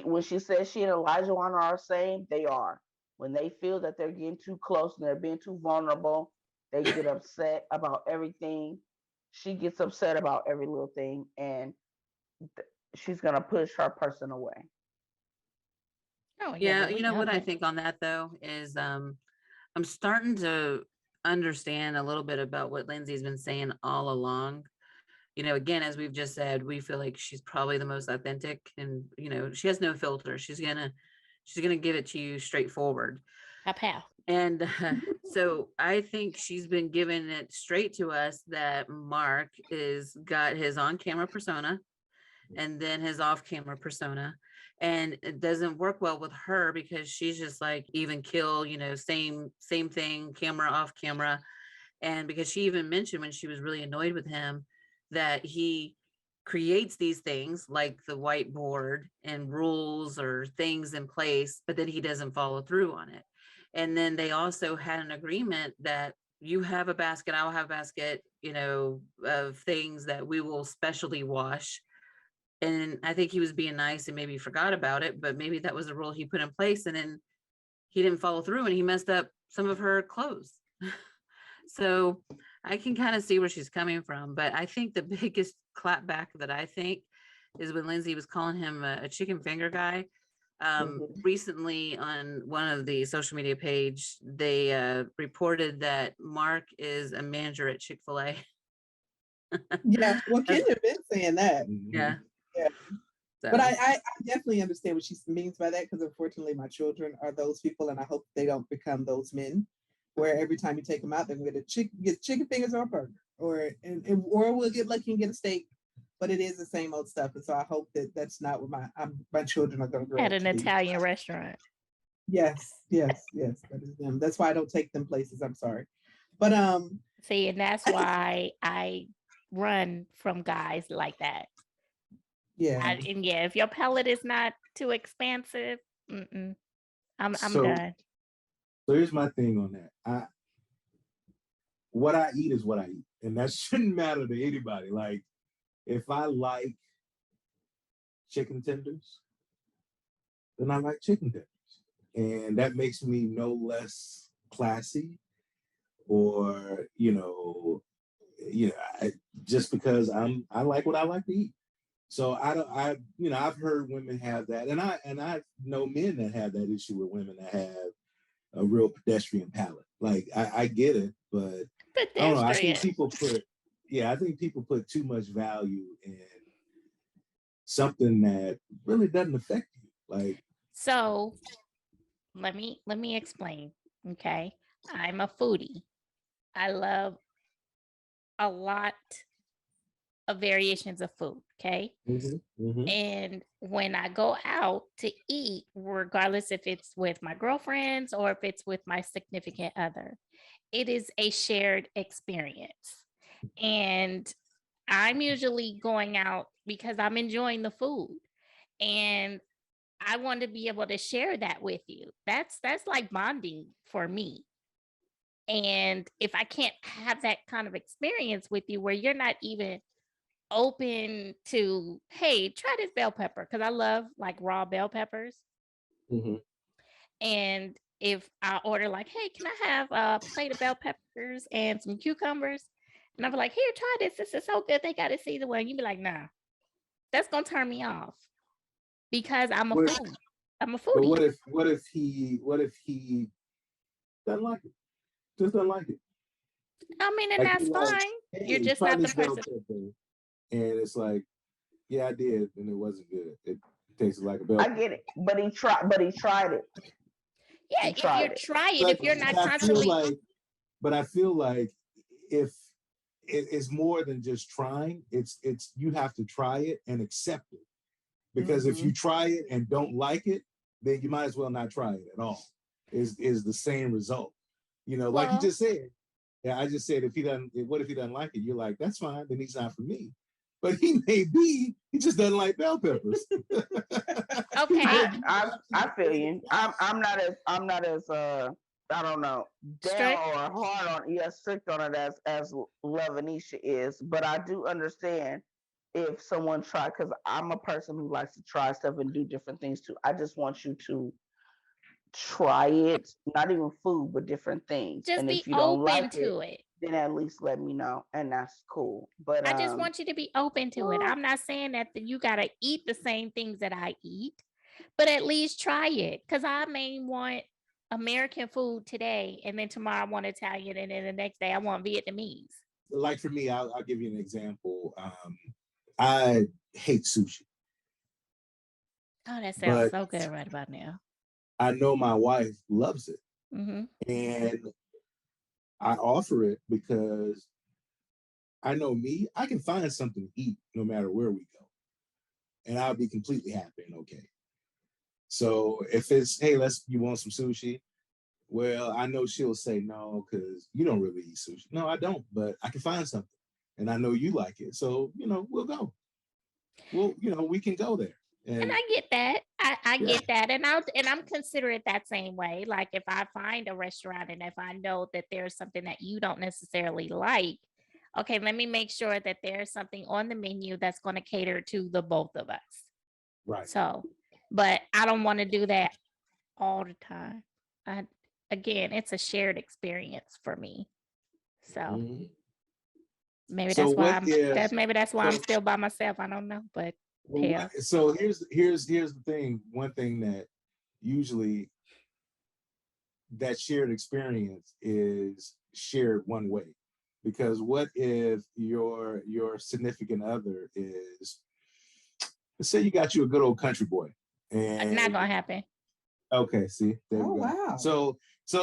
Speaker 4: when she says she and Olajuwan are the same, they are. When they feel that they're getting too close and they're being too vulnerable, they get upset about everything. She gets upset about every little thing, and she's gonna push her person away.
Speaker 2: Oh yeah, you know what I think on that though is I'm starting to understand a little bit about what Lindsey's been saying all along. Again, as we've just said, we feel like she's probably the most authentic, and she has no filter. She's gonna give it to you straightforward.
Speaker 1: Pow.
Speaker 2: And so I think she's been giving it straight to us that Mark is got his on-camera persona and then his off-camera persona, and it doesn't work well with her because she's just like even kill, same thing, camera off camera. And because she even mentioned when she was really annoyed with him that he creates these things like the whiteboard and rules or things in place, but then he doesn't follow through on it. And then they also had an agreement that you have a basket, I'll have a basket, of things that we will specially wash. And I think he was being nice and maybe forgot about it, but maybe that was a rule he put in place, and then he didn't follow through and he messed up some of her clothes. So I can kind of see where she's coming from, but I think the biggest clapback that I think is when Lindsey was calling him a chicken finger guy. Recently on one of the social media page, they reported that Mark is a manager at Chick-fil-A.
Speaker 3: Yeah, well, kids have been saying that.
Speaker 2: Yeah.
Speaker 3: So. But I definitely understand what she means by that, because unfortunately my children are those people, and I hope they don't become those men where every time you take them out, they're going to get chicken fingers or a burger, or we'll get lucky and get a steak. But it is the same old stuff, and so I hope that that's not what my children are going to grow
Speaker 1: at
Speaker 3: up
Speaker 1: an Italian restaurant.
Speaker 3: Yes, that is them. That's why I don't take them places. I'm sorry, but
Speaker 1: see, and that's why I run from guys like that.
Speaker 3: Yeah,
Speaker 1: if your palate is not too expansive, I'm done.
Speaker 5: So here's my thing on that. What I eat is what I eat, and that shouldn't matter to anybody. Like, if I like chicken tenders, then I like chicken tenders, and that makes me no less classy, or just because I like what I like to eat. So I've heard women have that, and I know men that have that issue with women that have a real pedestrian palate. Like, I get it, but I don't know. I think people put too much value in something that really doesn't affect you. Like,
Speaker 1: so let me explain. Okay, I'm a foodie. I love a lot of variations of food. Okay. And when I go out to eat, regardless if it's with my girlfriends or if it's with my significant other, it is a shared experience. And I'm usually going out because I'm enjoying the food, and I want to be able to share that with you. That's like bonding for me. And if I can't have that kind of experience with you where you're not even open to, hey, try this bell pepper, because I love like raw bell peppers. And if I order like, hey, can I have a plate of bell peppers and some cucumbers? And I'll be like, here, try this. This is so good. They got it seasoned well. And you'd be like, nah, that's gonna turn me off because I'm a foodie. I'm a foodie.
Speaker 5: But what if he doesn't like it? Just doesn't like it.
Speaker 1: I mean, and like, that's fine. Like,
Speaker 5: hey,
Speaker 1: you're just not the person.
Speaker 5: And it's like, yeah, I did, and it wasn't good. It tasted like a bell.
Speaker 4: I get it, but he tried it.
Speaker 1: Yeah, if you try it, if you're not constantly.
Speaker 5: I feel like if it's more than just trying, it's you have to try it and accept it. Because if you try it and don't like it, then you might as well not try it at all. Is the same result. Like you just said. Yeah, I just said, what if he doesn't like it? You're like, that's fine, then he's not for me. But he just doesn't like bell peppers.
Speaker 1: Okay.
Speaker 4: I feel you. I'm not as I don't know, down or hard on strict on it as Ll&L is, but I do understand if someone tries, because I'm a person who likes to try stuff and do different things too. I just want you to try it, not even food, but different things.
Speaker 1: Just
Speaker 4: and
Speaker 1: be
Speaker 4: if you don't
Speaker 1: open
Speaker 4: like
Speaker 1: to it,
Speaker 4: then at least let me know, and that's cool. But
Speaker 1: I just want you to be open to it. I'm not saying that you gotta eat the same things that I eat, but at least try it. Because I may want American food today, and then tomorrow I want Italian, and then the next day I want Vietnamese.
Speaker 5: Like for me, I'll give you an example. I hate sushi.
Speaker 1: Oh, that sounds so good right about now.
Speaker 5: I know my wife loves it.
Speaker 1: Mm-hmm.
Speaker 5: And I offer it because I know me, I can find something to eat no matter where we go. And I'll be completely happy and okay. So if it's, hey, you want some sushi? Well, I know she'll say no, because you don't really eat sushi. No, I don't, but I can find something. And I know you like it. So, we'll go. Well, we can go there.
Speaker 1: And I get that. I get that. And I'm considerate that same way. Like if I find a restaurant and if I know that there's something that you don't necessarily like, okay, let me make sure that there's something on the menu that's going to cater to the both of us.
Speaker 5: Right.
Speaker 1: So, but I don't want to do that all the time. Again, it's a shared experience for me. So maybe that's why I'm still by myself. I don't know, but
Speaker 5: So here's the thing. One thing that usually that shared experience is shared one way, because what if your significant other is, let's say you got you a good old country boy, and
Speaker 1: not gonna happen.
Speaker 5: Okay, see, there we go.
Speaker 3: Wow.
Speaker 5: So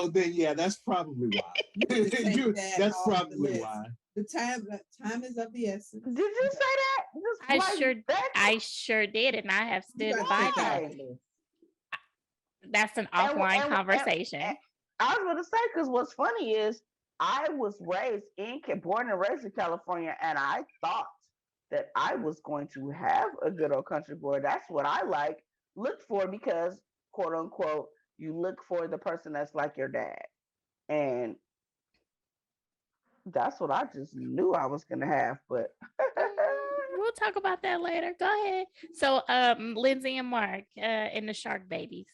Speaker 5: then, yeah, that's probably why. That's probably why.
Speaker 3: The time is of the essence.
Speaker 4: Did you say that?
Speaker 1: I sure did, and I have stood by that. That's an offline conversation.
Speaker 4: I was going to say, because what's funny is I was born and raised in California, and I thought that I was going to have a good old country boy. That's what I looked for, because quote unquote, you look for the person that's like your dad. And that's what I just knew I was going to have, but
Speaker 1: we'll talk about that later. Go ahead. So, Lindsey and Mark, and the Shark Babies.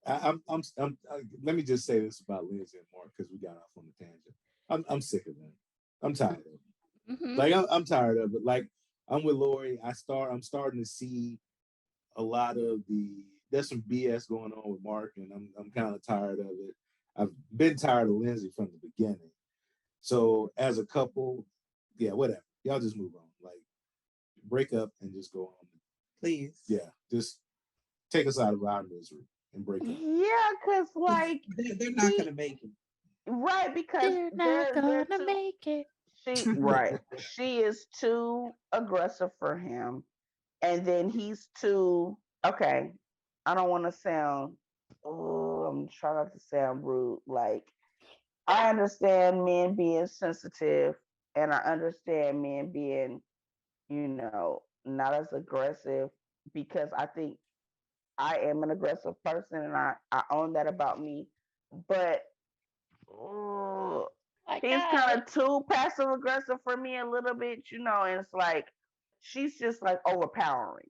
Speaker 5: Let me just say this about Lindsey and Mark, because we got off on the tangent. I'm sick of that. I'm tired of it. Mm-hmm. Like I'm tired of it. Like I'm with Lori. I'm starting to see a lot of there's some BS going on with Mark, and I'm kind of tired of it. I've been tired of Lindsey from the beginning. So as a couple, yeah, whatever. Y'all just move on. Like break up and just go on.
Speaker 3: Please.
Speaker 5: Yeah, just take us out of our misery and break up.
Speaker 4: Yeah, because like
Speaker 3: they're not gonna make it.
Speaker 4: Right, because
Speaker 1: they're not gonna make it.
Speaker 4: She is too aggressive for him, and then he's too okay. I don't want to sound. Oh, I'm trying not to sound rude. Like I understand men being sensitive, and I understand men being, not as aggressive, because I think I am an aggressive person, and I own that about me. But he's kind of too passive aggressive for me a little bit, and it's like she's just like overpowering.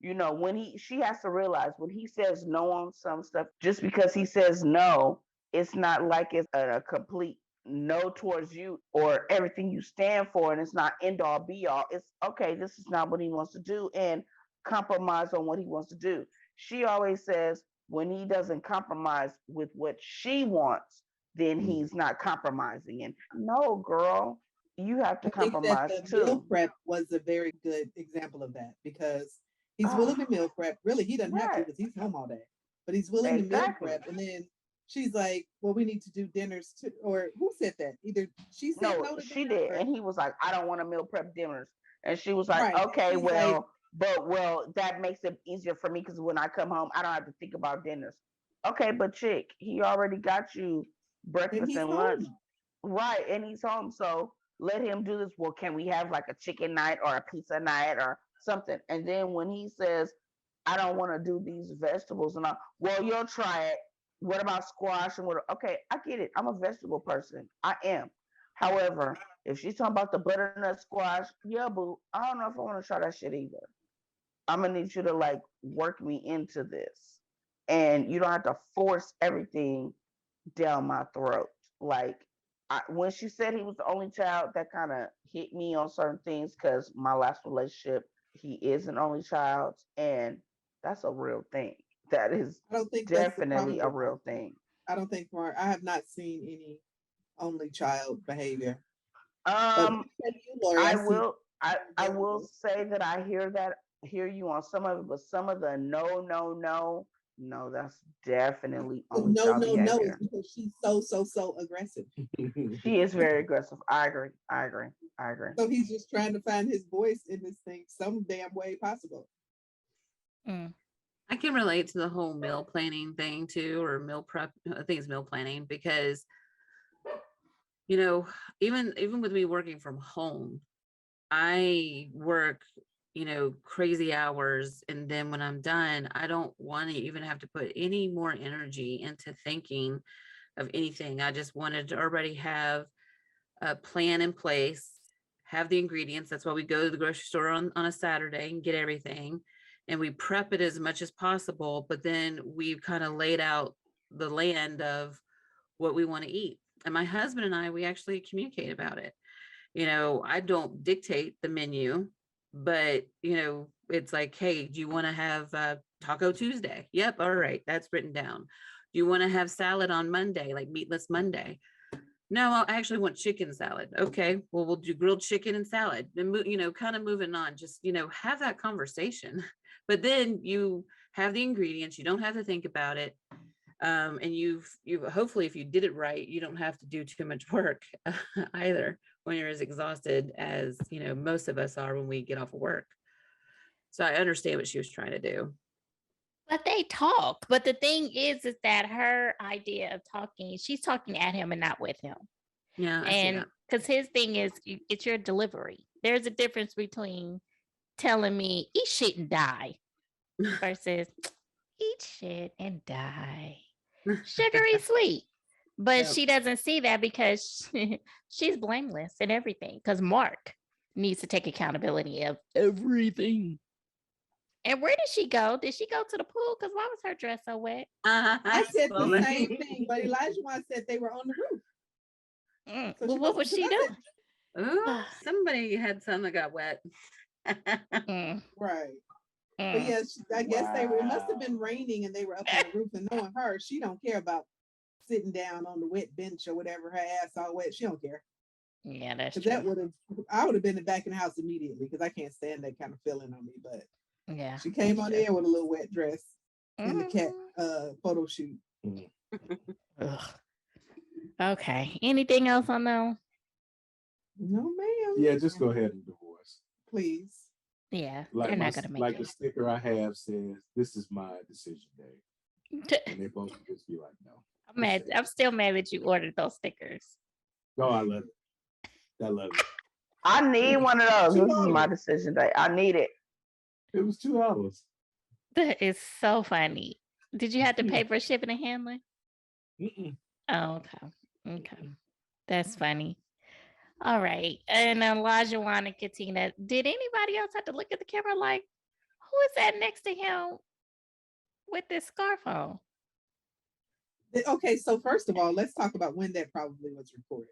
Speaker 4: When she has to realize when he says no on some stuff, just because he says no, it's not like it's a complete no towards you or everything you stand for, and it's not end all be all. It's okay, this is not what he wants to do, and compromise on what he wants to do. She always says when he doesn't compromise with what she wants, then he's not compromising. And no, girl, you have to compromise too.
Speaker 3: Meal prep was a very good example of that, because he's willing to meal prep. Really, he doesn't have to, because he's home all day. But he's willing to meal prep, and then she's like, "Well, we need to do dinners too." Or who said that? Either she said no to
Speaker 4: she did, and he was like, "I don't want to meal prep dinners," and she was like, "Okay, well." But that makes it easier for me, because when I come home, I don't have to think about dinners. Okay, but chick, he already got you breakfast and lunch. Right, and he's home. So let him do this. Well, can we have like a chicken night or a pizza night or something? And then when he says, I don't want to do these vegetables and all, well, you'll try it. What about squash and what? Okay, I get it. I'm a vegetable person. I am. However, if she's talking about the butternut squash, yeah, boo, I don't know if I want to try that shit either. I'm gonna need you to like work me into this, and you don't have to force everything down my throat. Like when she said he was the only child, that kind of hit me on certain things, because my last relationship, he is an only child, and that's a real thing. That is, I don't think definitely a real thing.
Speaker 3: I don't think I have not seen any only child behavior.
Speaker 4: I will say that I hear you on some of it, but some of the no, that's definitely only child behavior. No, is
Speaker 3: because she's so aggressive.
Speaker 4: She is very aggressive. I agree.
Speaker 3: So he's just trying to find his voice in this thing some damn way possible.
Speaker 2: I can relate to the whole meal planning thing too, or meal prep. I think it's meal planning, because even with me working from home, I work crazy hours, and then when I'm done, I don't want to even have to put any more energy into thinking of anything. I just wanted to already have a plan in place, have the ingredients. That's why we go to the grocery store on a Saturday and get everything, and we prep it as much as possible, but then we've kind of laid out the land of what we want to eat. And my husband and I, we actually communicate about it. I don't dictate the menu, but it's like, hey, do you want to have Taco Tuesday? Yep, all right, that's written down. Do you want to have salad on Monday, like Meatless Monday? No, I actually want chicken salad. Okay, well, we'll do grilled chicken and salad. And kind of moving on, just have that conversation. But then you have the ingredients, you don't have to think about it. And you've hopefully, if you did it right, you don't have to do too much work either when you're as exhausted as most of us are when we get off of work. So I understand what she was trying to do.
Speaker 1: But they talk. But the thing is that her idea of talking, she's talking at him and not with him.
Speaker 2: Yeah,
Speaker 1: and because his thing is, it's your delivery. There's a difference between telling me eat shit and die versus eat shit and die. Sugary sweet. But she doesn't see that because she's blameless in everything. Because Mark needs to take accountability of everything. And where did she go? Did she go to the pool? Because why was her dress so wet?
Speaker 3: I said the same thing, but Olajuwan said they were on the roof.
Speaker 1: So well, what was she doing?
Speaker 2: Oh, somebody had some that got wet.
Speaker 3: Right. But yes, I guess it must have been raining and they were up on the roof, and knowing her, she don't care about sitting down on the wet bench or whatever, her ass all wet. She don't care.
Speaker 1: Yeah, that's true.
Speaker 3: I would have been back in the house immediately because I can't stand that kind of feeling on me. But
Speaker 1: yeah,
Speaker 3: she came on there with a little wet dress in the cat photo shoot.
Speaker 1: Okay. Anything else on that?
Speaker 3: No, ma'am.
Speaker 5: Yeah, just go ahead and divorce,
Speaker 3: please.
Speaker 1: Yeah,
Speaker 5: like
Speaker 1: they're not gonna make it.
Speaker 5: Like the sticker I have says, "This is my decision day," and they're supposed to just be like, "No."
Speaker 1: I'm mad. I'm still mad that you ordered those stickers.
Speaker 5: Oh, I love it. I love it.
Speaker 4: I need one of those. This is my decision day. I need it.
Speaker 5: It was $2.
Speaker 1: That is so funny. Did you have to pay for shipping and handling? Oh, okay. Okay. That's funny. All right. And Olajuwan and Katina, did anybody else have to look at the camera like, who is that next to him with this scarf on?
Speaker 3: Okay, so first of all, let's talk about when that probably was recorded.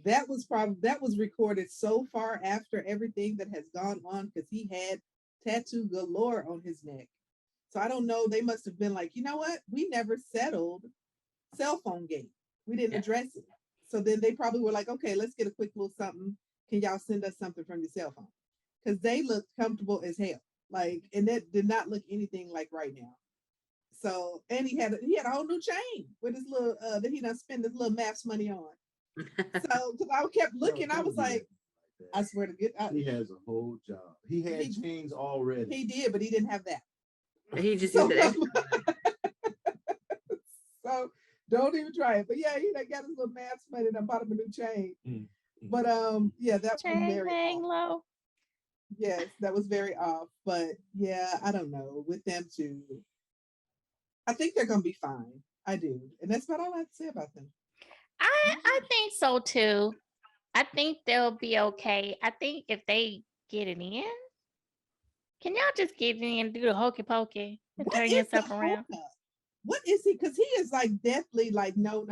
Speaker 3: That was recorded so far after everything that has gone on, because he had tattoo galore on his neck. So I don't know. They must have been like, you know what? We never settled cell phone game. We didn't address it. So then they probably were like, okay, let's get a quick little something. Can y'all send us something from your cell phone? Because they looked comfortable as hell. Like, and that did not look anything like right now. So, and he had a whole new chain with his little that he done spent his little Mafs money on. So, because I kept looking, I was like, I swear to God,
Speaker 5: he has a whole job. He had chains already.
Speaker 3: He did, but he didn't have that.
Speaker 2: He just did it.
Speaker 3: So don't even try it. But yeah, he got his little Mafs money and I bought him a new chain. But yeah, that was very off. Yes, that was very off. But yeah, I don't know. With them too, I think they're gonna be fine. I do, and that's about all I have to say about them.
Speaker 1: I think so too. I think they'll be okay. I think if they get it in, can y'all just get in and do the hokey pokey and turn yourself around?
Speaker 3: What is he? Because he is like deathly like no.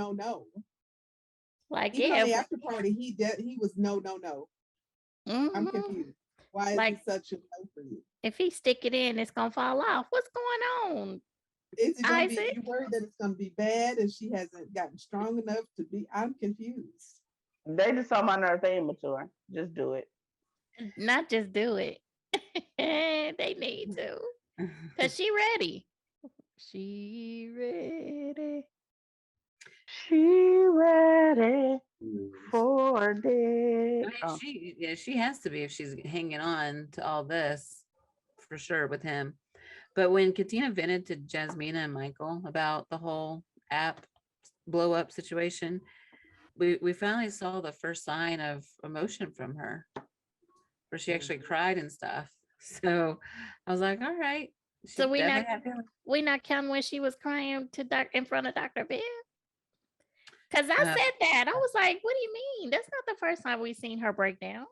Speaker 1: Like
Speaker 3: even on the after party, he was no. I'm confused. Why is he such a no for you?
Speaker 1: If he stick it in, it's gonna fall off. What's going on?
Speaker 3: Is it gonna be? You worried that it's gonna be bad and she hasn't gotten strong enough to be? I'm confused.
Speaker 4: They just saw my nerve. They immature. Just do it.
Speaker 1: Not just do it. They need to, cause she ready. She ready.
Speaker 4: She ready for this.
Speaker 2: I mean, she has to be if she's hanging on to all this for sure with him. But when Katina vented to Jasmina and Michael about the whole app blow up situation, we finally saw the first sign of emotion from her, where she actually cried and stuff. So I was like, all right.
Speaker 1: So we not counting when she was crying in front of Dr. Ben. Because I said that. I was like, what do you mean? That's not the first time we've seen her break down.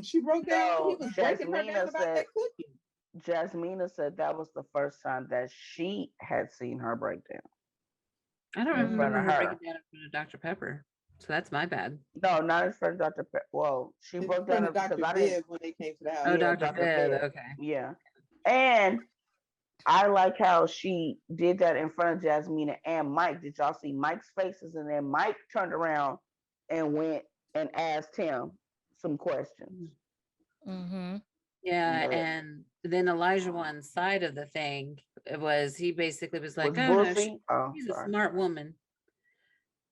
Speaker 3: She broke down. He was breaking her down about that cookie.
Speaker 4: Jasmina said that was the first time that she had seen her break down.
Speaker 2: I don't remember her breaking down in front of Dr. Pepper. So that's my bad.
Speaker 4: No, not in front of Dr. Well, she
Speaker 3: In
Speaker 4: broke
Speaker 3: front
Speaker 4: down
Speaker 3: of Dr.
Speaker 4: because I
Speaker 3: Viv
Speaker 4: didn't.
Speaker 3: when they came to the house.
Speaker 2: Oh,
Speaker 4: Yeah,
Speaker 2: Dr.
Speaker 4: Dr.
Speaker 2: Fed.
Speaker 4: Viv.
Speaker 2: Okay.
Speaker 4: Yeah. And I like how she did that in front of Jasmina and Mike. Did y'all see Mike's faces? And then Mike turned around and went and asked him some questions.
Speaker 1: Mm-hmm.
Speaker 2: Yeah,
Speaker 4: But
Speaker 2: and then Olajuwan's side of the thing was he basically was like,
Speaker 4: was
Speaker 2: "Oh no,
Speaker 4: Bussy? Oh,
Speaker 2: she's a
Speaker 4: sorry.
Speaker 2: smart woman."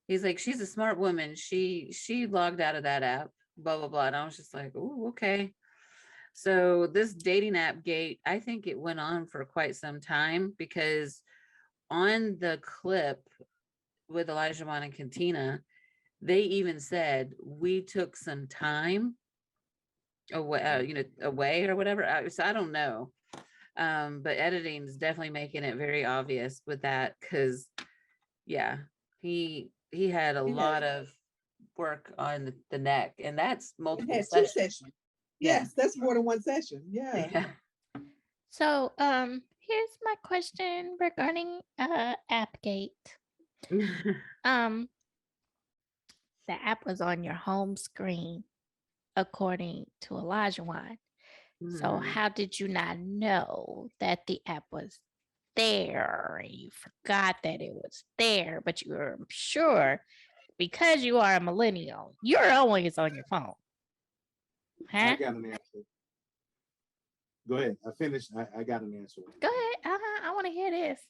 Speaker 2: He's like, "She's a smart woman. She logged out of that app." Blah blah blah. And I was just like, "Oh, okay." So this dating app gate, I think it went on for quite some time because on the clip with Olajuwan and Katina, they even said we took some time away, away or whatever. So I don't know. But editing is definitely making it very obvious with that because yeah, he had a lot of work on the neck, and that's multiple
Speaker 3: It had
Speaker 2: sessions.
Speaker 3: 2 sessions.
Speaker 2: Yeah.
Speaker 3: Yes, that's more than 1 session. Yeah.
Speaker 2: Yeah.
Speaker 1: So, here's my question regarding Appgate. The app was on your home screen, according to Olajuwan. So, how did you not know that the app was there? You forgot that it was there, but you were sure because you are a millennial, you're always on your phone. Huh?
Speaker 5: I got an answer. Go ahead. I finished. I got an answer.
Speaker 1: Go ahead. I want to hear this.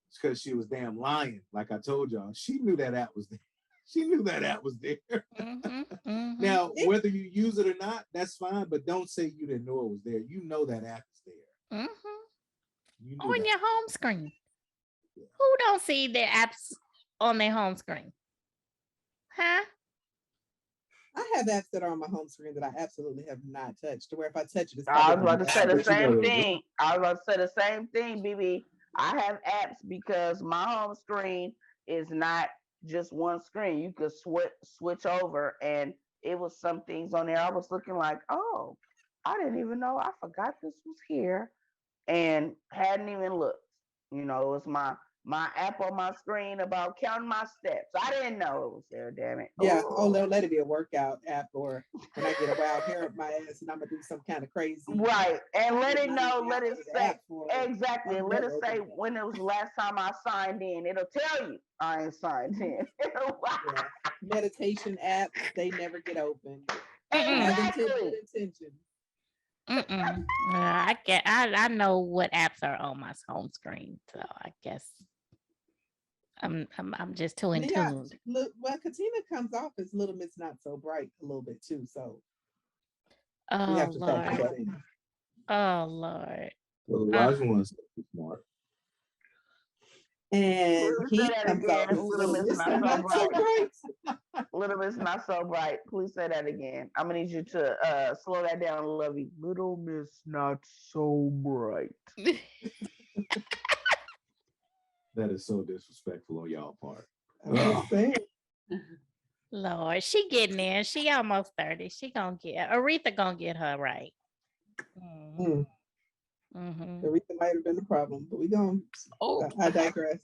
Speaker 5: It's because she was damn lying. Like I told y'all, she knew that app was there. She knew that app was there.
Speaker 1: Mm-hmm, mm-hmm.
Speaker 5: Now, whether you use it or not, that's fine. But don't say you didn't know it was there. You know that app is there.
Speaker 1: Mm-hmm. On your home screen. Yeah. Who don't see their apps on their home screen? Huh?
Speaker 3: I have apps that are on my home screen that I absolutely have not touched. To where if I touch it, it's
Speaker 4: I was about to say the same
Speaker 3: thing.
Speaker 4: BB. I have apps because my home screen is not just one screen. You could switch over, and it was some things on there. I was looking like, oh, I didn't even know. I forgot this was here, and hadn't even looked. It was my app on my screen about counting my steps. I didn't know it was there, damn it.
Speaker 3: Yeah. Oh, let it be a workout app, or when I get a wild hair up my ass and I'm gonna do some kind of crazy.
Speaker 4: Right. And let it say exactly. And let it say when it was the last time I signed in. It'll tell you I ain't signed in.
Speaker 3: Yeah. Meditation apps, they never get open.
Speaker 4: Exactly.
Speaker 1: I know what apps are on my home screen, so I guess I'm just too in tune.
Speaker 3: Look, well, Katina comes off as Little Miss Not So Bright a little bit too, so we have to factor that in.
Speaker 1: Oh Lord.
Speaker 5: Well, Olajuwan's smart.
Speaker 3: And he comes off as
Speaker 4: Little Miss Not So Bright. Little Miss Not So Bright. Please say that again. I'm gonna need you to slow that down, Lovey. Little Miss Not So Bright.
Speaker 5: That is so disrespectful on y'all part.
Speaker 1: Lord, she getting there. She almost 30. She gonna get Aretha gonna get her right.
Speaker 3: Aretha might have been the problem, but we gonna. I digress.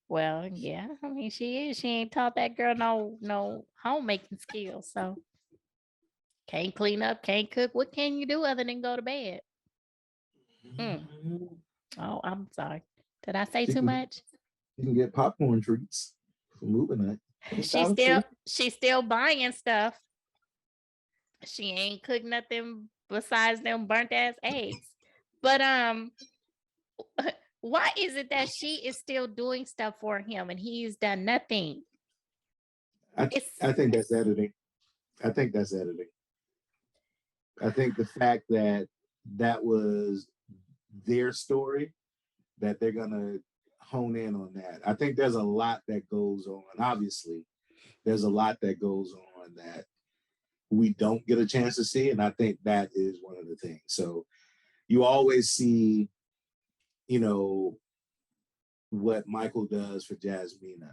Speaker 1: Well, yeah. I mean, she is. She ain't taught that girl no homemaking skills. So can't clean up, can't cook. What can you do other than go to bed? Oh, I'm sorry. Did I say too much?
Speaker 5: You can get popcorn treats for moving night.
Speaker 1: She's still buying stuff. She ain't cooked nothing besides them burnt ass eggs. But why is it that she is still doing stuff for him and he's done nothing?
Speaker 5: I think that's editing. I think the fact that was their story, that they're gonna hone in on that. I think there's a lot that goes on. Obviously, there's a lot that goes on that we don't get a chance to see, and I think that is one of the things. So you always see, what Michael does for Jasmina.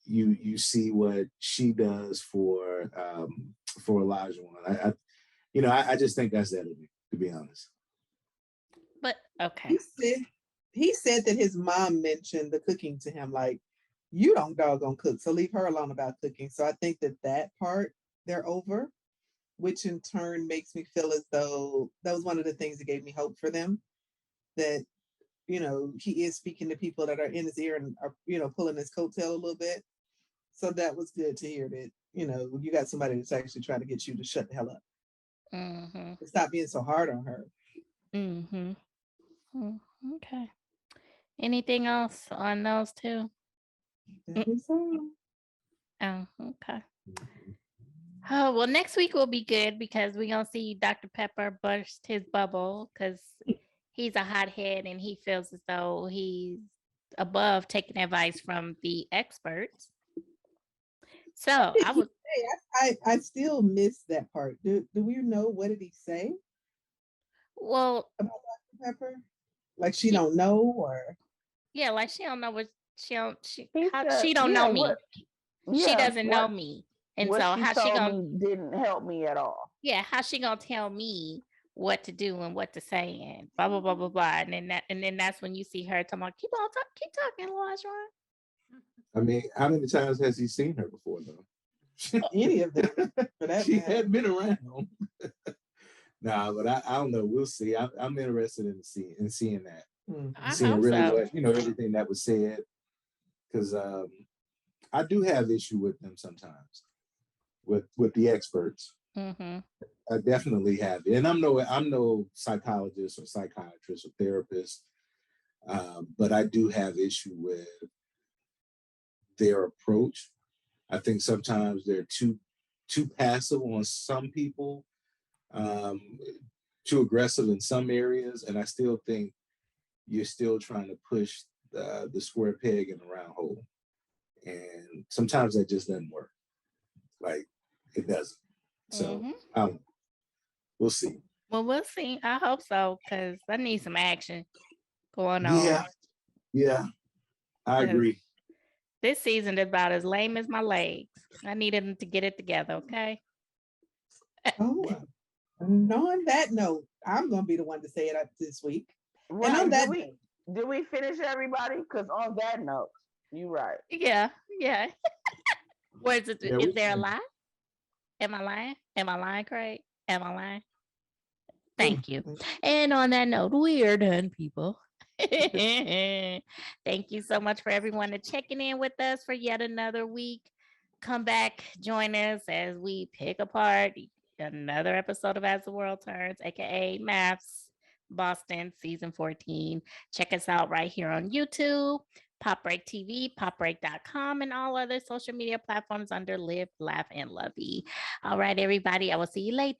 Speaker 5: You see what she does for Olajuwan. I just think that's editing, to be honest.
Speaker 1: But okay.
Speaker 3: He said that his mom mentioned the cooking to him, like You don't doggone cook, so leave her alone about cooking. So I think that part they're over, which in turn makes me feel as though that was one of the things that gave me hope for them. That, you know, he is speaking to people that are in his ear and are, you know, pulling his coattail a little bit. So that was good to hear that, you know, you got somebody that's actually trying to get you to shut the hell up.
Speaker 1: Mm-hmm.
Speaker 3: Stop being so hard on her.
Speaker 1: Mm-hmm. Okay. Anything else on those two?
Speaker 3: So.
Speaker 1: Oh, okay. Oh, well, next week will be good because we're going to see Dr. Pepper burst his bubble because he's a hothead and he feels as though he's above taking advice from the experts. So I would.
Speaker 3: I still miss that part. Do we know what did he say?
Speaker 1: Well,
Speaker 3: about Dr. Pepper, like she don't know, or
Speaker 1: yeah, like she don't know what she don't
Speaker 4: said,
Speaker 1: know me. She doesn't know
Speaker 4: what,
Speaker 1: me, and
Speaker 4: what
Speaker 1: so
Speaker 4: she
Speaker 1: how
Speaker 4: told
Speaker 1: she gonna
Speaker 4: me didn't help me at all.
Speaker 1: Yeah, how she gonna tell me what to do and what to say and blah blah blah blah blah, and then that's when you see her talking about keep talking, Olajuwan.
Speaker 5: I mean, how many times has he seen her before though?
Speaker 3: Any of them?
Speaker 5: She had been around. Nah, but I don't know. We'll see. I'm interested in seeing that. Seeing really so. What, you know, everything that was said, because I do have issue with them sometimes, with the experts.
Speaker 1: Mm-hmm.
Speaker 5: I definitely have it, and I'm no psychologist or psychiatrist or therapist, but I do have issue with their approach. I think sometimes they're too passive on some people, too aggressive in some areas, and I still think you're still trying to push the square peg in the round hole, and sometimes that just doesn't work. Like it doesn't. So we'll see.
Speaker 1: Well, we'll see. I hope so because I need some action going on.
Speaker 5: Yeah, I agree.
Speaker 1: This season is about as lame as my legs. I needed them to get it together. Okay.
Speaker 3: Oh, on that note, I'm gonna be the one to say it up this week.
Speaker 4: Right. And on that did we finish everybody? Because on that note, you're right.
Speaker 1: Yeah. Where's it? Is there a lie? Am I lying? Am I lying, Craig? Am I lying? Thank you. And on that note, we are done, people. Thank you so much for everyone to checking in with us for yet another week. Come back, join us as we pick apart another episode of As the World Turns, aka Mafs Boston season 14. Check us out right here on YouTube, Pop Break TV, popbreak.com, and all other social media platforms under Live, Laugh, and Lovey. All right, everybody. I will see you later.